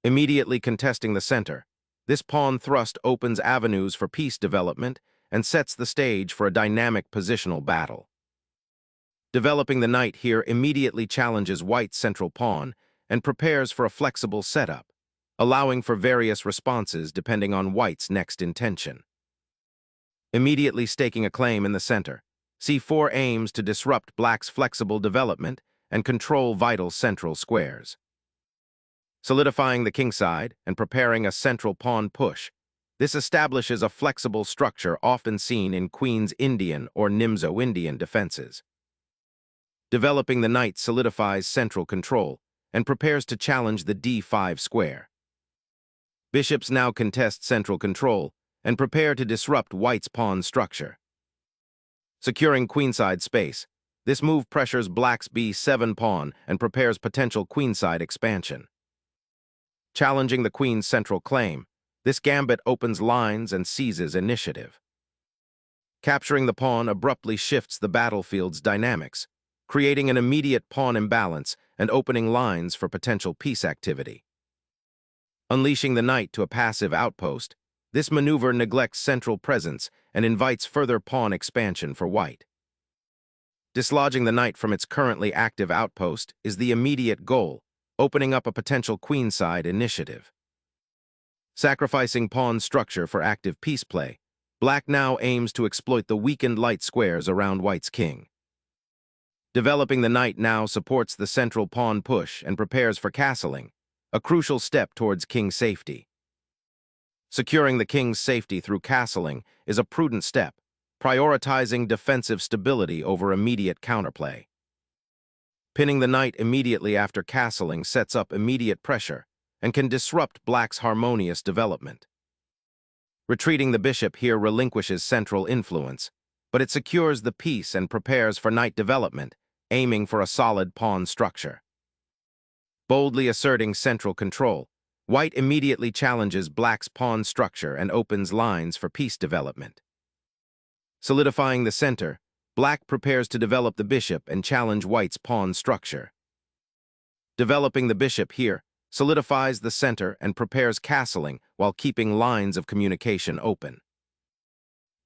Immediately contesting the center, this pawn thrust opens avenues for piece development and sets the stage for a dynamic positional battle. Developing the knight here immediately challenges white's central pawn and prepares for a flexible setup, allowing for various responses depending on white's next intention. Immediately staking a claim in the center, c4 aims to disrupt black's flexible development and control vital central squares. Solidifying the kingside and preparing a central pawn push, this establishes a flexible structure often seen in Queen's Indian or Nimzo Indian defenses. Developing the knight solidifies central control and prepares to challenge the d5 square. Bishops now contest central control and prepare to disrupt white's pawn structure. Securing queenside space, this move pressures black's b7 pawn and prepares potential queenside expansion. Challenging the queen's central claim, this gambit opens lines and seizes initiative. Capturing the pawn abruptly shifts the battlefield's dynamics, creating an immediate pawn imbalance and opening lines for potential piece activity. Unleashing the knight to a passive outpost, this maneuver neglects central presence and invites further pawn expansion for white. Dislodging the knight from its currently active outpost is the immediate goal, opening up a potential queenside initiative. Sacrificing pawn structure for active piece play, black now aims to exploit the weakened light squares around white's king. Developing the knight now supports the central pawn push and prepares for castling, a crucial step towards king safety. Securing the king's safety through castling is a prudent step, prioritizing defensive stability over immediate counterplay. Pinning the knight immediately after castling sets up immediate pressure and can disrupt black's harmonious development. Retreating the bishop here relinquishes central influence, but it secures the piece and prepares for knight development, aiming for a solid pawn structure. Boldly asserting central control, white immediately challenges black's pawn structure and opens lines for piece development. Solidifying the center, black prepares to develop the bishop and challenge white's pawn structure. Developing the bishop here solidifies the center and prepares castling while keeping lines of communication open.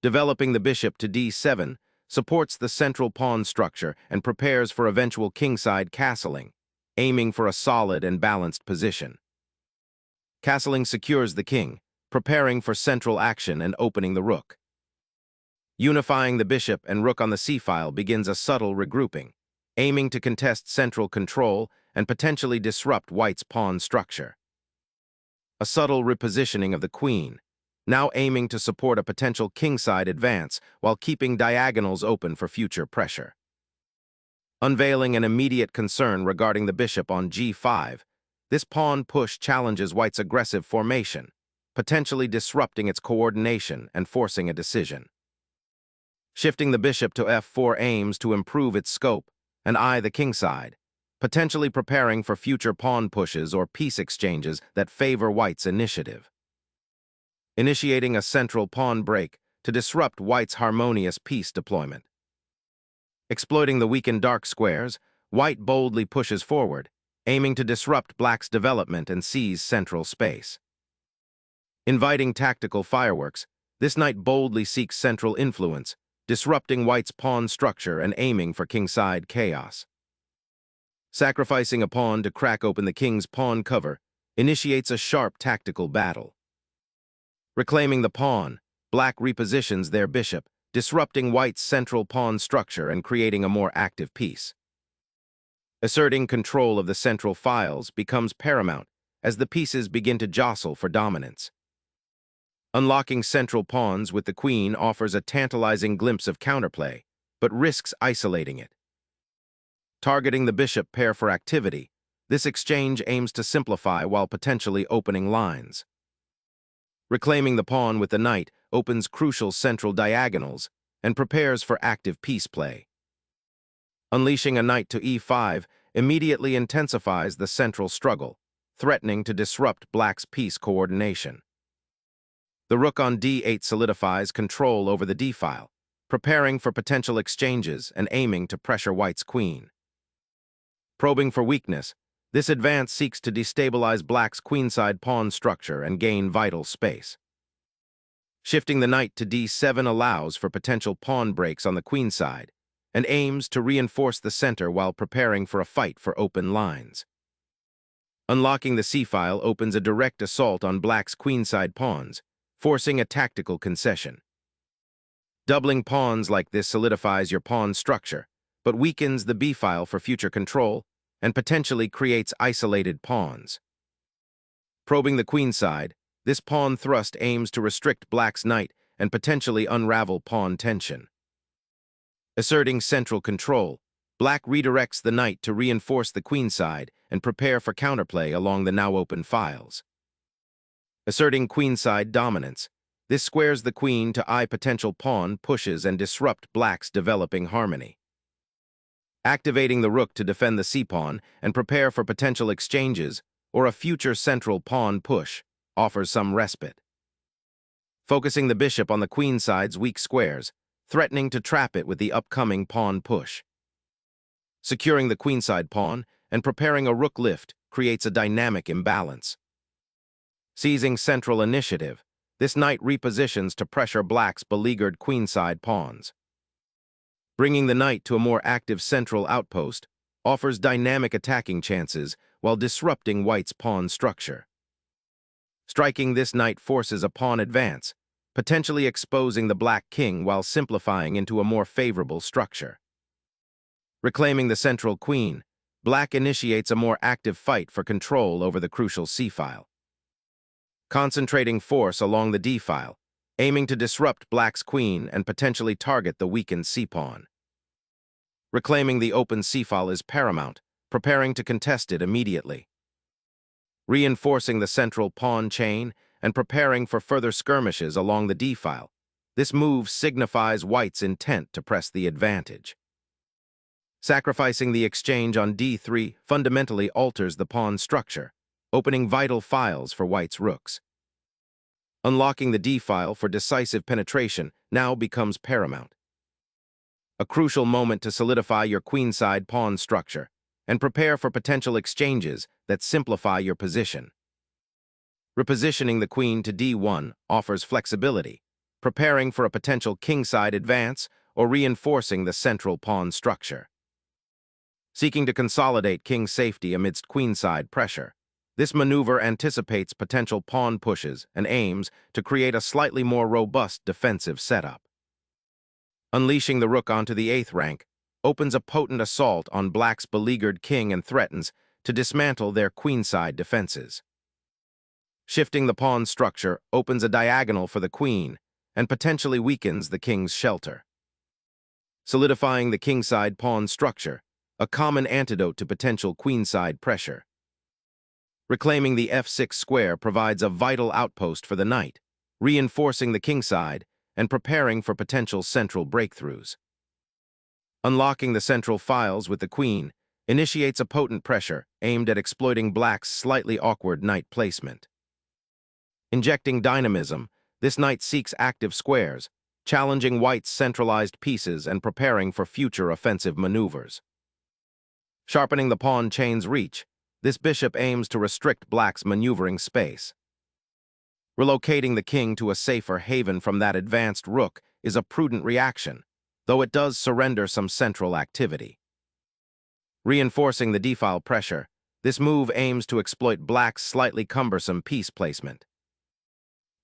Developing the bishop to d7 supports the central pawn structure and prepares for eventual kingside castling, aiming for a solid and balanced position. Castling secures the king, preparing for central action and opening the rook. Unifying the bishop and rook on the c-file begins a subtle regrouping, aiming to contest central control and potentially disrupt white's pawn structure. A subtle repositioning of the queen, now aiming to support a potential kingside advance while keeping diagonals open for future pressure. Unveiling an immediate concern regarding the bishop on g5, this pawn push challenges white's aggressive formation, potentially disrupting its coordination and forcing a decision. Shifting the bishop to f4 aims to improve its scope and eye the kingside, potentially preparing for future pawn pushes or piece exchanges that favor white's initiative. Initiating a central pawn break to disrupt white's harmonious piece deployment. Exploiting the weakened dark squares, white boldly pushes forward, aiming to disrupt black's development and seize central space. Inviting tactical fireworks, this knight boldly seeks central influence, disrupting white's pawn structure and aiming for kingside chaos. Sacrificing a pawn to crack open the king's pawn cover initiates a sharp tactical battle. Reclaiming the pawn, black repositions their bishop, disrupting white's central pawn structure and creating a more active piece. Asserting control of the central files becomes paramount as the pieces begin to jostle for dominance. Unlocking central pawns with the queen offers a tantalizing glimpse of counterplay, but risks isolating it. Targeting the bishop pair for activity, this exchange aims to simplify while potentially opening lines. Reclaiming the pawn with the knight opens crucial central diagonals and prepares for active piece play. Unleashing a knight to e5 immediately intensifies the central struggle, threatening to disrupt black's piece coordination. The rook on d8 solidifies control over the d-file, preparing for potential exchanges and aiming to pressure white's queen. Probing for weakness, This advance seeks to destabilize black's queenside pawn structure and gain vital space. Shifting the knight to d7 allows for potential pawn breaks on the queenside and aims to reinforce the center while preparing for a fight for open lines. Unlocking the c-file opens a direct assault on black's queenside pawns, forcing a tactical concession. Doubling pawns like this solidifies your pawn structure, but weakens the b-file for future control and potentially creates isolated pawns. Probing the queenside, this pawn thrust aims to restrict black's knight and potentially unravel pawn tension. Asserting central control, black redirects the knight to reinforce the queenside and prepare for counterplay along the now open files. Asserting queenside dominance, this squares the queen to eye potential pawn pushes and disrupt black's developing harmony. Activating the rook to defend the c-pawn and prepare for potential exchanges or a future central pawn push offers some respite. Focusing the bishop on the queenside's weak squares, threatening to trap it with the upcoming pawn push. Securing the queenside pawn and preparing a rook lift creates a dynamic imbalance. Seizing central initiative, this knight repositions to pressure black's beleaguered queenside pawns. Bringing the knight to a more active central outpost offers dynamic attacking chances while disrupting white's pawn structure. Striking this knight forces a pawn advance, potentially exposing the black king while simplifying into a more favorable structure. Reclaiming the central queen, black initiates a more active fight for control over the crucial c-file. Concentrating force along the d-file, aiming to disrupt black's queen and potentially target the weakened c-pawn. Reclaiming the open c-file is paramount, preparing to contest it immediately. Reinforcing the central pawn chain and preparing for further skirmishes along the d-file, this move signifies white's intent to press the advantage. Sacrificing the exchange on d3 fundamentally alters the pawn structure, opening vital files for white's rooks. Unlocking the d-file for decisive penetration now becomes paramount. A crucial moment to solidify your queenside pawn structure and prepare for potential exchanges that simplify your position. Repositioning the queen to d1 offers flexibility, preparing for a potential kingside advance or reinforcing the central pawn structure. Seeking to consolidate king's safety amidst queenside pressure, this maneuver anticipates potential pawn pushes and aims to create a slightly more robust defensive setup. Unleashing the rook onto the 8th rank opens a potent assault on black's beleaguered king and threatens to dismantle their queenside defenses. Shifting the pawn structure opens a diagonal for the queen and potentially weakens the king's shelter. Solidifying the kingside pawn structure, a common antidote to potential queenside pressure. Reclaiming the f6 square provides a vital outpost for the knight, reinforcing the kingside and preparing for potential central breakthroughs. Unlocking the central files with the queen initiates a potent pressure aimed at exploiting black's slightly awkward knight placement. Injecting dynamism, this knight seeks active squares, challenging white's centralized pieces and preparing for future offensive maneuvers. Sharpening the pawn chain's reach, this bishop aims to restrict black's maneuvering space. Relocating the king to a safer haven from that advanced rook is a prudent reaction, though it does surrender some central activity. Reinforcing the d-file pressure, this move aims to exploit black's slightly cumbersome piece placement.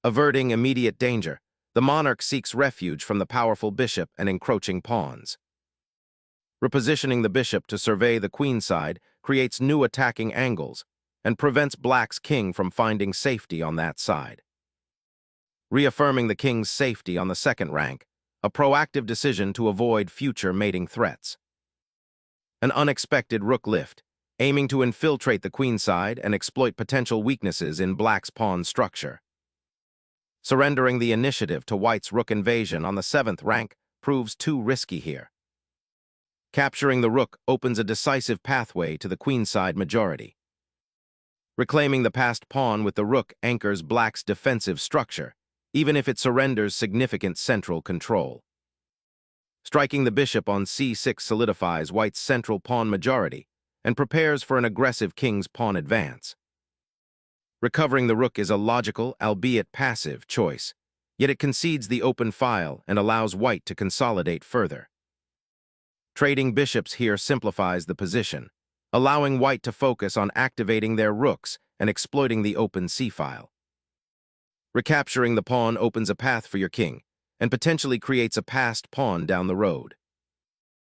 Averting immediate danger, the monarch seeks refuge from the powerful bishop and encroaching pawns. Repositioning the bishop to survey the queenside creates new attacking angles and prevents black's king from finding safety on that side. Reaffirming the king's safety on the 2nd rank, a proactive decision to avoid future mating threats. An unexpected rook lift, aiming to infiltrate the queenside and exploit potential weaknesses in black's pawn structure. Surrendering the initiative to white's rook invasion on the 7th rank proves too risky here. Capturing the rook opens a decisive pathway to the queenside majority. Reclaiming the passed pawn with the rook anchors black's defensive structure, even if it surrenders significant central control. Striking the bishop on c6 solidifies white's central pawn majority and prepares for an aggressive king's pawn advance. Recovering the rook is a logical, albeit passive, choice, yet it concedes the open file and allows white to consolidate further. Trading bishops here simplifies the position, allowing white to focus on activating their rooks and exploiting the open c-file. Recapturing the pawn opens a path for your king and potentially creates a passed pawn down the road.